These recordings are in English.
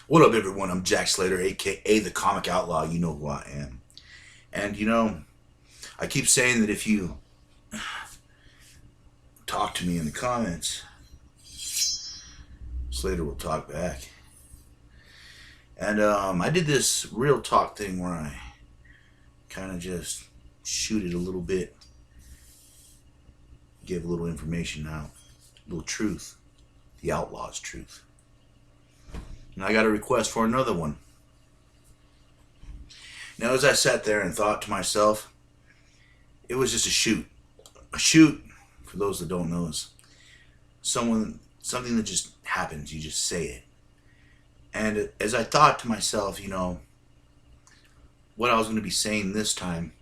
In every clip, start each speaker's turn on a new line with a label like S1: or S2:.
S1: What up, everyone? I'm Jack Slater, aka the Comic Outlaw. You know who I am. And I keep saying that if you talk to me in the comments, Slater will talk back. And I did this real talk thing where I kind of just shoot it a little bit, give a little information out, a little truth, the Outlaws Truth. And I got a request for another one. Now, as I sat there and thought to myself, it was just a shoot. A shoot, for those that don't know, is something that just happens. You just say it. And as I thought to myself, what I was going to be saying this time,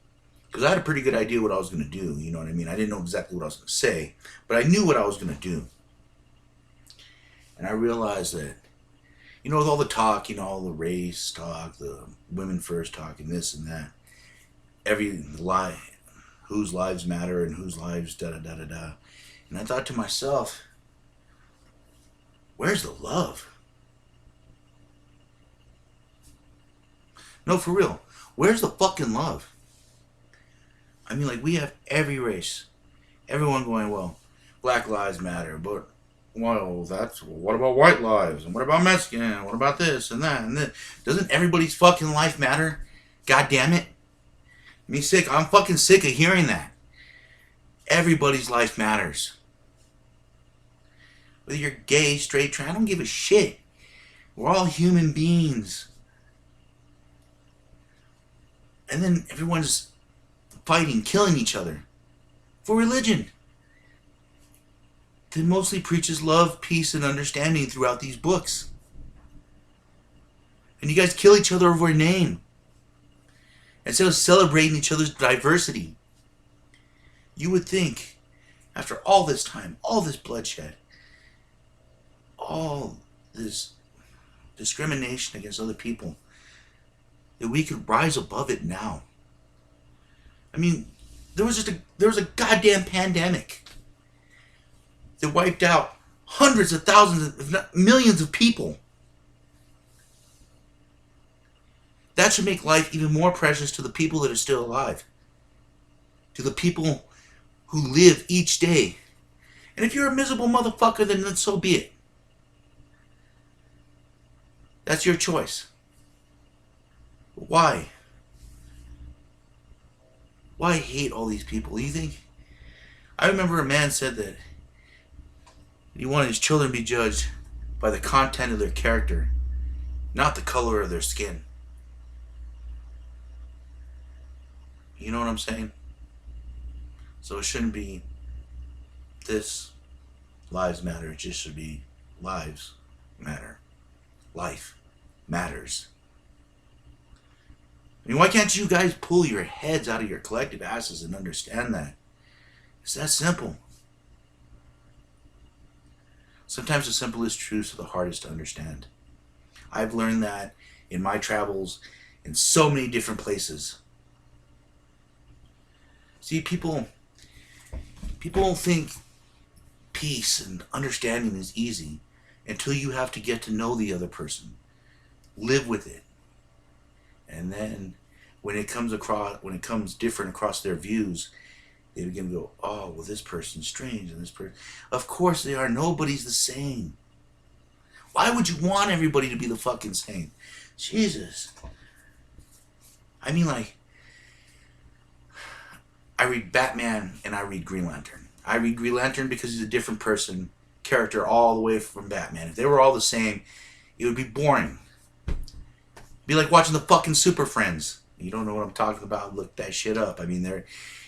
S1: because I had a pretty good idea what I was going to do. You know what I mean? I didn't know exactly what I was going to say, but I knew what I was going to do. And I realized that, with all the talk, all the race talk, the women first talk, and this and that, every lie, whose lives matter and whose lives da da da da da. And I thought to myself, where's the love? No, for real. Where's the fucking love? I mean, like, we have every race. Everyone going, well, Black Lives Matter, but, well, what about white lives? And what about Mexican? What about this and that and this? Doesn't everybody's fucking life matter? God damn it. I'm fucking sick of hearing that. Everybody's life matters. Whether you're gay, straight, trans, I don't give a shit. We're all human beings. And then everyone's fighting, killing each other for religion that mostly preaches love, peace, and understanding throughout these books. And you guys kill each other over a name instead of celebrating each other's diversity. You would think, after all this time, all this bloodshed, all this discrimination against other people, that we could rise above it now. I mean, there was a goddamn pandemic that wiped out hundreds of thousands, if not millions of people. That should make life even more precious to the people that are still alive, to the people who live each day. And if you're a miserable motherfucker, then so be it. That's your choice. Why? Why hate all these people? You think? I remember a man said that he wanted his children to be judged by the content of their character, not the color of their skin. You know what I'm saying? So it shouldn't be this lives matter. It just should be lives matter. Life matters. I mean, why can't you guys pull your heads out of your collective asses and understand that? It's that simple. Sometimes the simplest truths are the hardest to understand. I've learned that in my travels in so many different places. See, people think peace and understanding is easy until you have to get to know the other person, live with it. And then when it comes different across their views, they begin to go, oh, well, this person's strange and this person. Of course they are. Nobody's the same. Why would you want everybody to be the fucking same? Jesus. I mean, like, I read Batman and I read Green Lantern. I read Green Lantern because he's a different character all the way from Batman. If they were all the same, it would be boring. Be like watching the fucking Super Friends. You don't know what I'm talking about? Look that shit up. I mean, it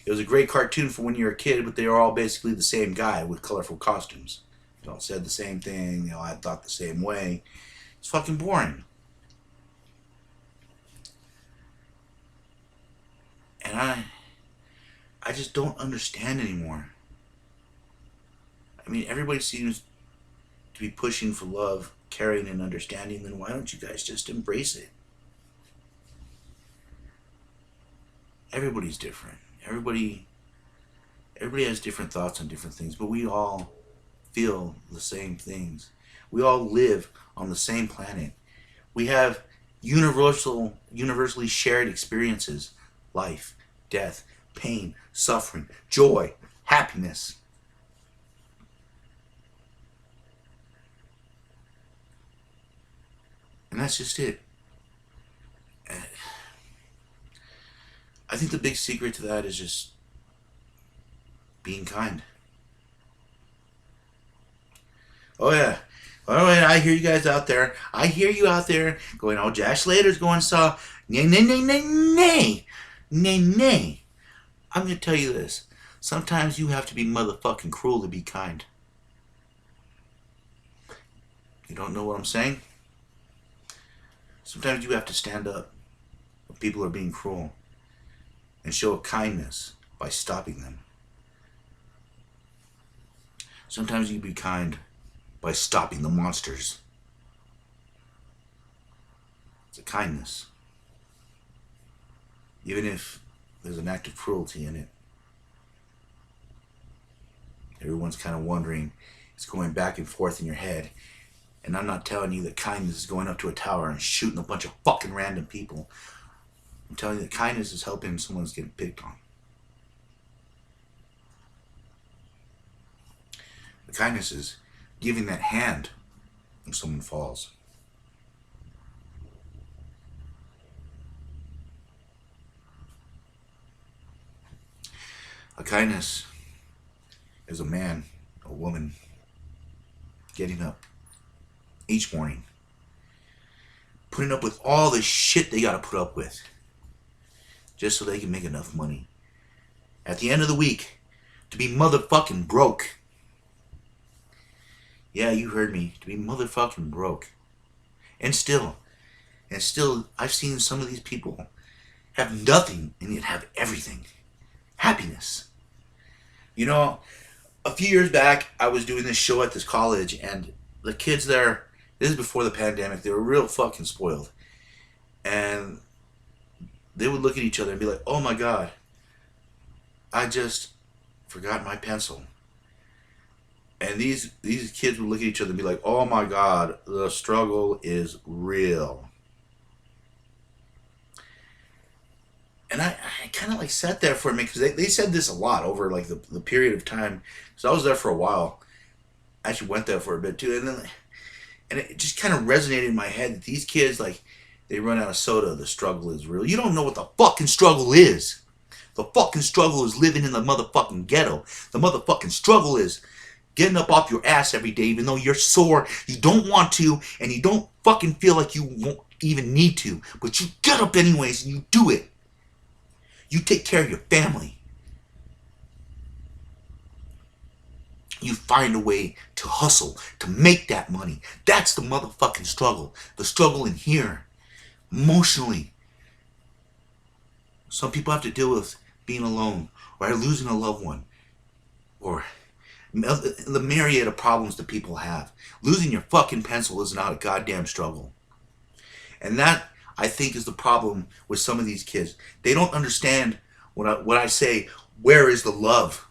S1: was a great cartoon for when you were a kid, but they were all basically the same guy with colorful costumes. They all said the same thing. They all had thought the same way. It's fucking boring. And I just don't understand anymore. I mean, everybody seems to be pushing for love, caring, and understanding. Then why don't you guys just embrace it? Everybody's different. Everybody has different thoughts on different things, but we all feel the same things. We all live on the same planet. We have universally shared experiences: life, death, pain, suffering, joy, happiness. And that's just it. I think the big secret to that is just being kind. Oh yeah. Oh yeah, I hear you guys out there. I hear you out there going, oh, Jack Slater's going saw. Nay, nay, nay, nay, nay. Nay, nay. I'm going to tell you this. Sometimes you have to be motherfucking cruel to be kind. You don't know what I'm saying? Sometimes you have to stand up when people are being cruel and show a kindness by stopping them. Sometimes you be kind by stopping the monsters. It's a kindness. Even if there's an act of cruelty in it. Everyone's kind of wondering. It's going back and forth in your head. And I'm not telling you that kindness is going up to a tower and shooting a bunch of fucking random people. I'm telling you that kindness is helping someone who's getting picked on. The kindness is giving that hand when someone falls. A kindness is a man, a woman, getting up each morning, putting up with all the shit they gotta put up with just so they can make enough money at the end of the week to be motherfucking broke. Yeah, you heard me. To be motherfucking broke. And still, I've seen some of these people have nothing and yet have everything. Happiness. You know, a few years back, I was doing this show at this college, and the kids there, this is before the pandemic, they were real fucking spoiled. And they would look at each other and be like, oh my God, I just forgot my pencil. And these kids would look at each other and be like, oh my God, the struggle is real. And I kind of like sat there for a minute because they said this a lot over like the period of time. So I was there for a while. I actually went there for a bit too. And it just kind of resonated in my head that these kids, like, they run out of soda. The struggle is real. You don't know what the fucking struggle is. The fucking struggle is living in the motherfucking ghetto. The motherfucking struggle is getting up off your ass every day even though you're sore, you don't want to, and you don't fucking feel like you won't even need to. But you get up anyways and you do it. You take care of your family. You find a way to hustle, to make that money. That's the motherfucking struggle. The struggle in here. Emotionally. Some people have to deal with being alone, or losing a loved one, or the myriad of problems that people have. Losing your fucking pencil is not a goddamn struggle. And that, I think, is the problem with some of these kids. They don't understand what I say, where is the love?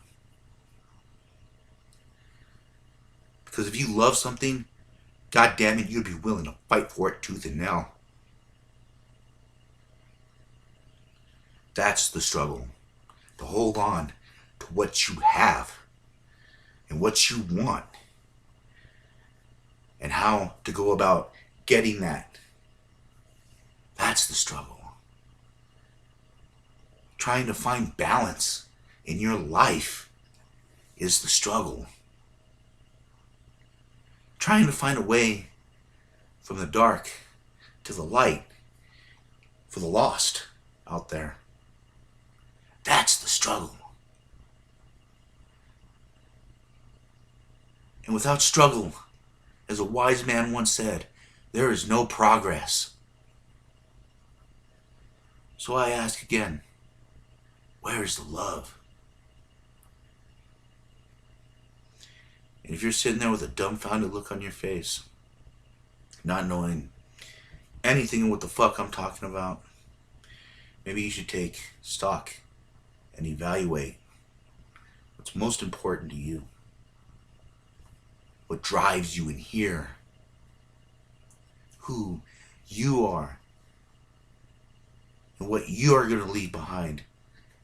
S1: Because if you love something, God damn it, you'd be willing to fight for it tooth and nail. That's the struggle. To hold on to what you have and what you want and how to go about getting that. That's the struggle. Trying to find balance in your life is the struggle. Trying to find a way from the dark to the light for the lost out there. That's the struggle. And without struggle, as a wise man once said, there is no progress. So I ask again, where is the love? And if you're sitting there with a dumbfounded look on your face, not knowing anything of what the fuck I'm talking about, maybe you should take stock and evaluate what's most important to you. What drives you in here? Who you are and what you are going to leave behind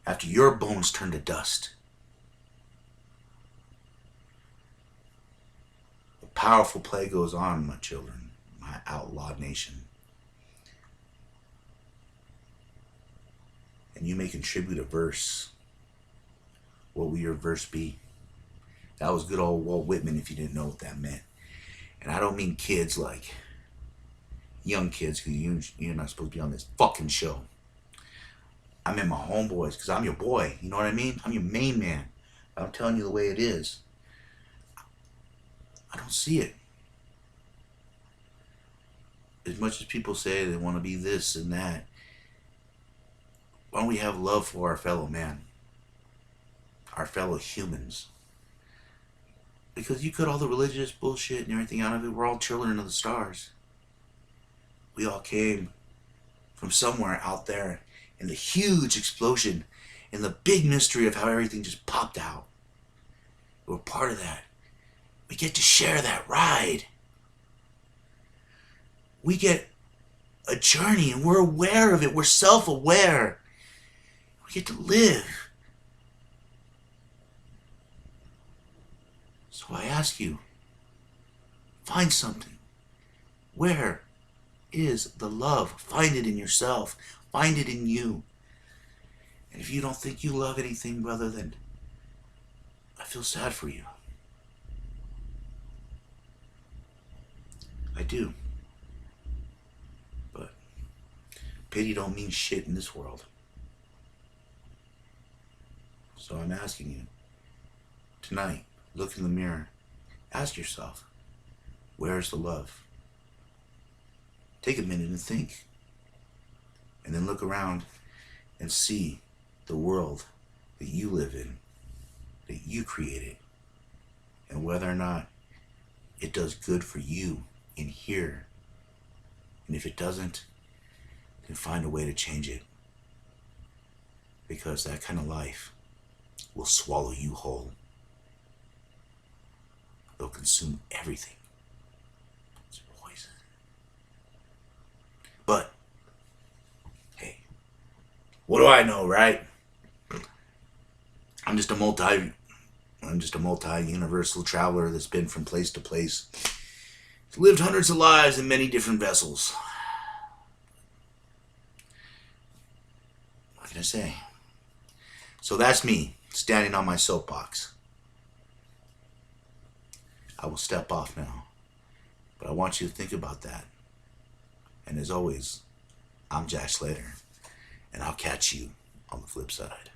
S1: after your bones turn to dust. The powerful play goes on, my children, my outlaw nation. And you may contribute a verse. What will your verse be? That was good old Walt Whitman, if you didn't know what that meant. And I don't mean kids like young kids, because you're not supposed to be on this fucking show. I meant my homeboys, because I'm your boy. You know what I mean? I'm your main man. I'm telling you the way it is. I don't see it. As much as people say they want to be this and that, why don't we have love for our fellow man? Our fellow humans? Because you cut all the religious bullshit and everything out of it, we're all children of the stars. We all came from somewhere out there in the huge explosion, in the big mystery of how everything just popped out. We're part of that. We get to share that ride. We get a journey and we're aware of it. We're self-aware. We get to live. So I ask you, find something. Where is the love? Find it in yourself. Find it in you. And if you don't think you love anything, brother, then I feel sad for you. I do. But pity don't mean shit in this world. So I'm asking you, tonight, look in the mirror. Ask yourself, where's the love? Take a minute and think. And then look around and see the world that you live in, that you created, and whether or not it does good for you in here. And if it doesn't, then find a way to change it. Because that kind of life will swallow you whole. They'll consume everything. It's poison. But, hey, what do I know, right? I'm just a multi-universal traveler that's been from place to place. Lived hundreds of lives in many different vessels. What can I say? So that's me, standing on my soapbox. I will step off now, but I want you to think about that. And as always, I'm Jack Slater, and I'll catch you on the flip side.